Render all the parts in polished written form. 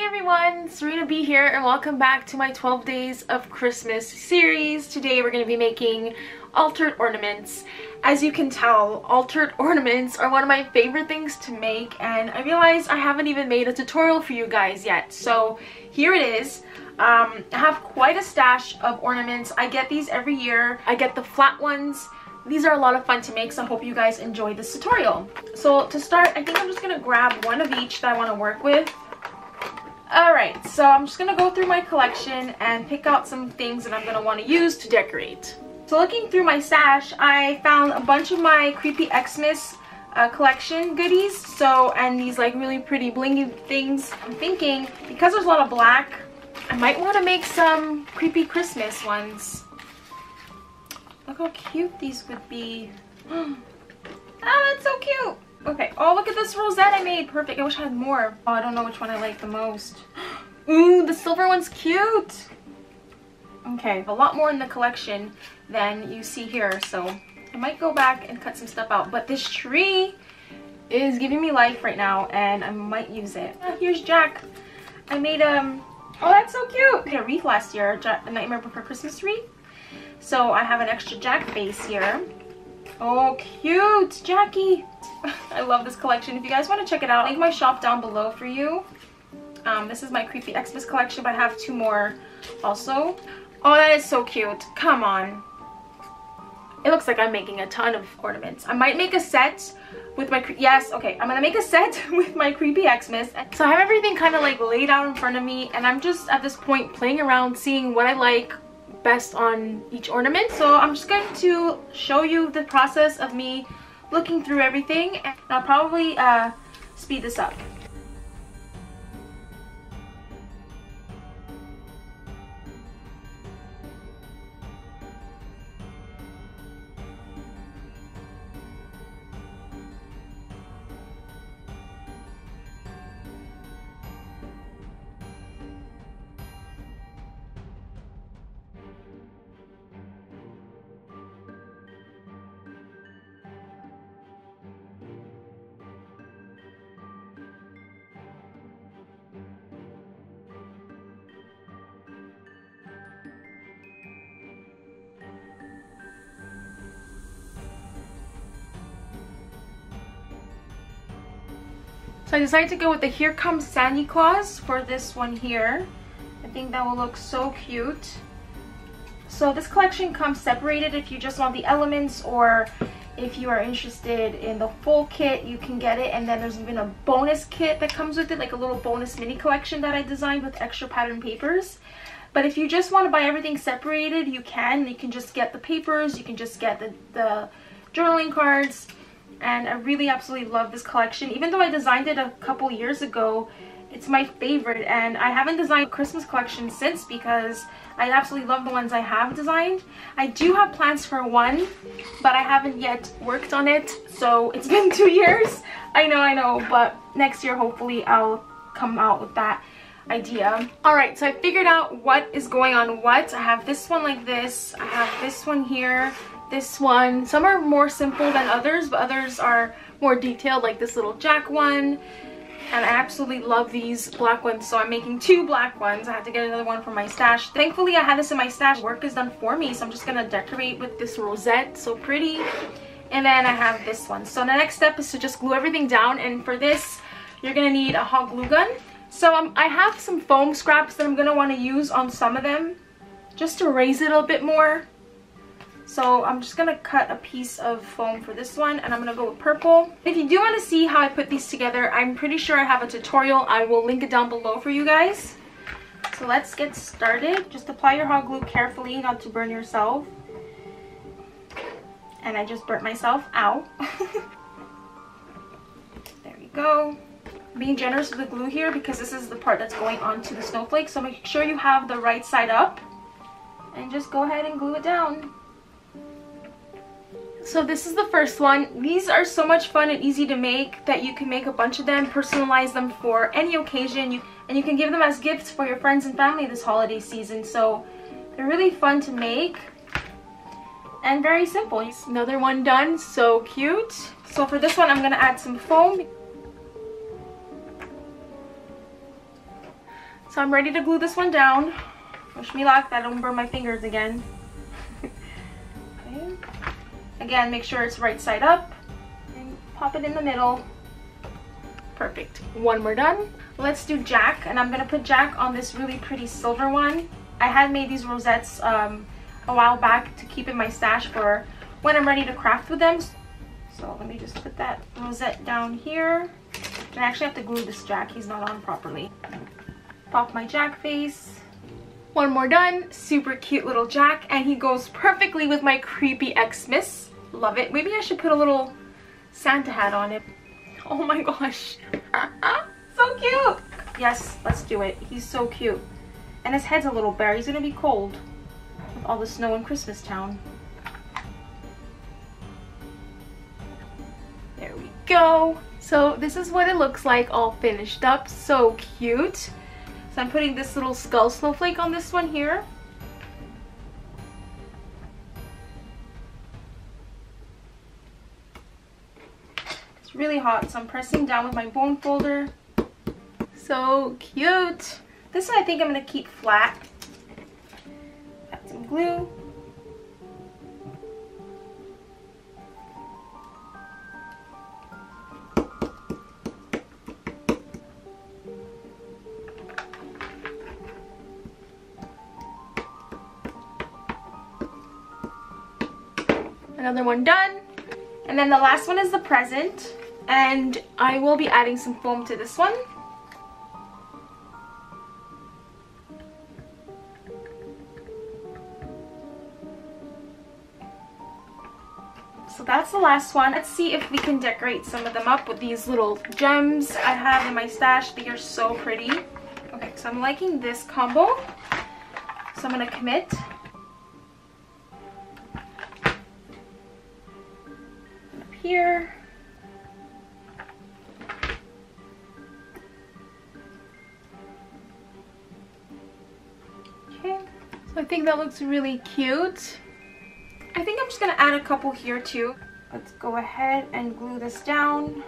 everyone, Serena B here and welcome back to my 12 Days of Christmas series. Today we're going to be making altered ornaments. As you can tell, altered ornaments are one of my favorite things to make, and I realize I haven't even made a tutorial for you guys yet. So here it is. I have quite a stash of ornaments. I get these every year. I get the flat ones. These are a lot of fun to make, so I hope you guys enjoy this tutorial. So to start, I think I'm just going to grab one of each that I want to work with. Alright, so I'm just going to go through my collection and pick out some things that I'm going to want to use to decorate. So looking through my stash, I found a bunch of my Creepy Xmas collection goodies. So, and these like really pretty blingy things. I'm thinking, because there's a lot of black, I might want to make some creepy Christmas ones. Look how cute these would be. Oh, that's so cute. Okay. Oh, look at this rosette I made. Perfect. I wish I had more. Oh, I don't know which one I like the most. Ooh, the silver one's cute. Okay, a lot more in the collection than you see here, so I might go back and cut some stuff out. But this tree is giving me life right now, and I might use it. Here's Jack. I made oh, that's so cute. I did a wreath last year, a Nightmare Before Christmas wreath. So I have an extra Jack face here. Oh, cute, Jackie. I love this collection. If you guys want to check it out, I'll link my shop down below for you. This is my Creepy Xmas collection, but I have two more also. Oh, that is so cute. Come on. It looks like I'm making a ton of ornaments. I might make a set with my, yes, okay, I'm gonna make a set with my Creepy Xmas. So I have everything kind of like laid out in front of me, and I'm just at this point playing around, seeing what I like best on each ornament. So I'm just going to show you the process of me looking through everything, and I'll probably speed this up. So I decided to go with the Here Comes Santa Claus for this one here. I think that will look so cute. So this collection comes separated if you just want the elements, or if you are interested in the full kit, you can get it. And then there's even a bonus kit that comes with it, like a little bonus mini collection that I designed with extra pattern papers. But if you just want to buy everything separated, you can. You can just get the papers, you can just get the journaling cards. And I really absolutely love this collection. Even though I designed it a couple years ago, it's my favorite, and I haven't designed a Christmas collection since because I absolutely love the ones I have designed. I do have plans for one, but I haven't yet worked on it, so it's been 2 years. I know, but next year hopefully I'll come out with that idea. Alright, so I figured out what is going on what. I have this one like this, I have this one here, this one. Some are more simple than others, but others are more detailed, like this little Jack one. And I absolutely love these black ones, so I'm making 2 black ones. I had to get another one from my stash. Thankfully I had this in my stash. Work is done for me, so I'm just gonna decorate with this rosette, so pretty. And then I have this one. So the next step is to just glue everything down, and for this you're gonna need a hot glue gun. So I have some foam scraps that I'm gonna want to use on some of them just to raise it a bit more. So I'm just going to cut a piece of foam for this one, and I'm going to go with purple. If you do want to see how I put these together, I'm pretty sure I have a tutorial. I will link it down below for you guys. So let's get started. Just apply your hot glue carefully, not to burn yourself. And I just burnt myself. Ow. There you go. Being generous with the glue here because this is the part that's going onto the snowflake. So make sure you have the right side up. And just go ahead and glue it down. So this is the first one. These are so much fun and easy to make that you can make a bunch of them, personalize them for any occasion, and you can give them as gifts for your friends and family this holiday season. So they're really fun to make and very simple. Another one done, so cute. So for this one I'm going to add some foam. So I'm ready to glue this one down. Wish me luck, that I don't burn my fingers again. Okay. Again, make sure it's right side up and pop it in the middle. Perfect. One more done. Let's do Jack, and I'm gonna put Jack on this really pretty silver one. I had made these rosettes a while back to keep in my stash for when I'm ready to craft with them. So let me just put that rosette down here. And I actually have to glue this Jack, he's not on properly. Pop my Jack face. One more done. Super cute little Jack, and he goes perfectly with my creepy Xmas. Love it. Maybe I should put a little Santa hat on it. Oh my gosh. So cute. Yes, let's do it. He's so cute. And his head's a little bare. He's gonna be cold with all the snow in Christmas Town. There we go. So this is what it looks like all finished up. So cute. So I'm putting this little skull snowflake on this one here. It's really hot, so I'm pressing down with my bone folder. So cute. This one I think I'm going to keep flat. Add some glue. Another one done. And then the last one is the present, and I will be adding some foam to this one. So that's the last one. Let's see if we can decorate some of them up with these little gems I have in my stash. They are so pretty. Okay, so I'm liking this combo, so I'm gonna commit. Here. Okay, so I think that looks really cute. I think I'm just gonna add a couple here too. Let's go ahead and glue this down.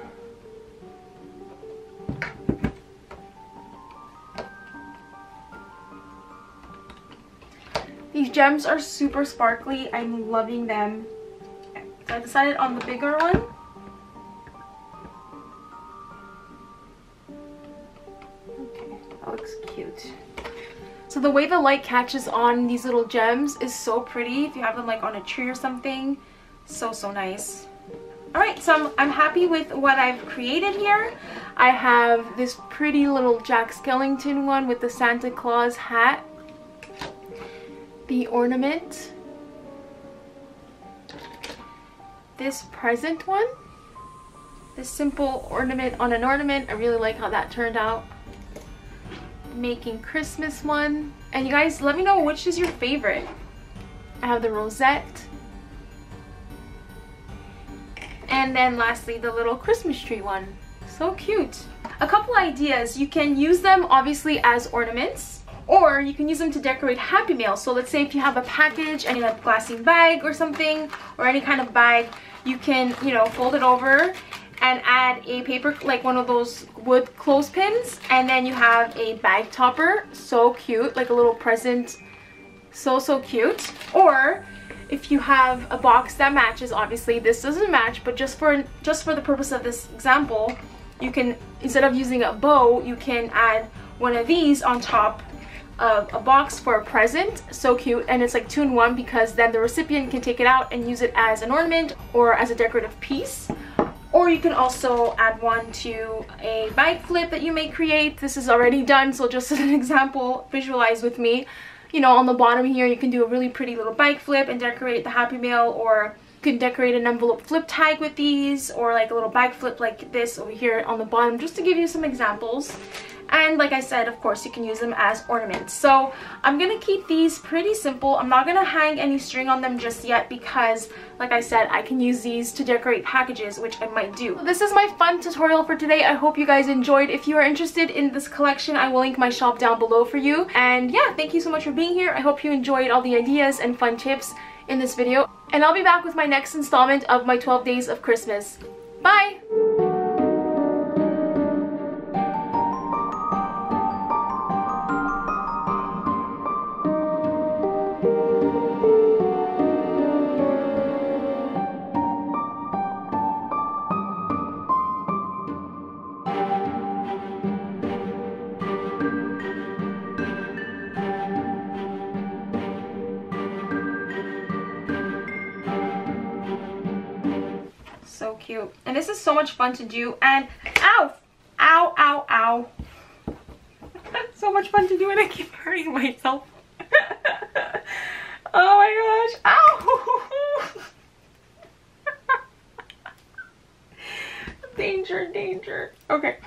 These gems are super sparkly. I'm loving them. So I decided on the bigger one. Okay, that looks cute. So the way the light catches on these little gems is so pretty. If you have them like on a tree or something, so nice. Alright, so I'm happy with what I've created here. I have this pretty little Jack Skellington one with the Santa Claus hat, the ornament, this present one, this simple ornament on an ornament. I really like how that turned out. Making Christmas one, and you guys let me know which is your favorite. I have the rosette, and then lastly the little Christmas tree one. So cute. A couple ideas. You can use them obviously as ornaments, or you can use them to decorate Happy Mail. So let's say if you have a package and in a glassine bag or something, or any kind of bag, you can, you know, fold it over and add a paper, like one of those wood clothespins, and then you have a bag topper. So cute, like a little present. So cute. Or if you have a box that matches, obviously this doesn't match, but just for the purpose of this example, you can, instead of using a bow, you can add one of these on top of a box for a present. So cute. And it's like 2-in-1, because then the recipient can take it out and use it as an ornament or as a decorative piece. Or you can also add one to a bag flip that you may create. This is already done, so just as an example, visualize with me. You know, on the bottom here you can do a really pretty little bag flip and decorate the Happy Mail, or you can decorate an envelope flip tag with these, or like a little bag flip like this over here on the bottom, just to give you some examples. And like I said, of course, you can use them as ornaments. So I'm gonna keep these pretty simple. I'm not gonna hang any string on them just yet, because like I said, I can use these to decorate packages, which I might do. So this is my fun tutorial for today. I hope you guys enjoyed. If you are interested in this collection, I will link my shop down below for you. And yeah, thank you so much for being here. I hope you enjoyed all the ideas and fun tips in this video. And I'll be back with my next installment of my 12 Days of Christmas. Bye! cute. And this is so much fun to do. And ow! Ow, ow, ow. So much fun to do and I keep hurting myself. Oh my gosh. Ow! Danger, danger. Okay.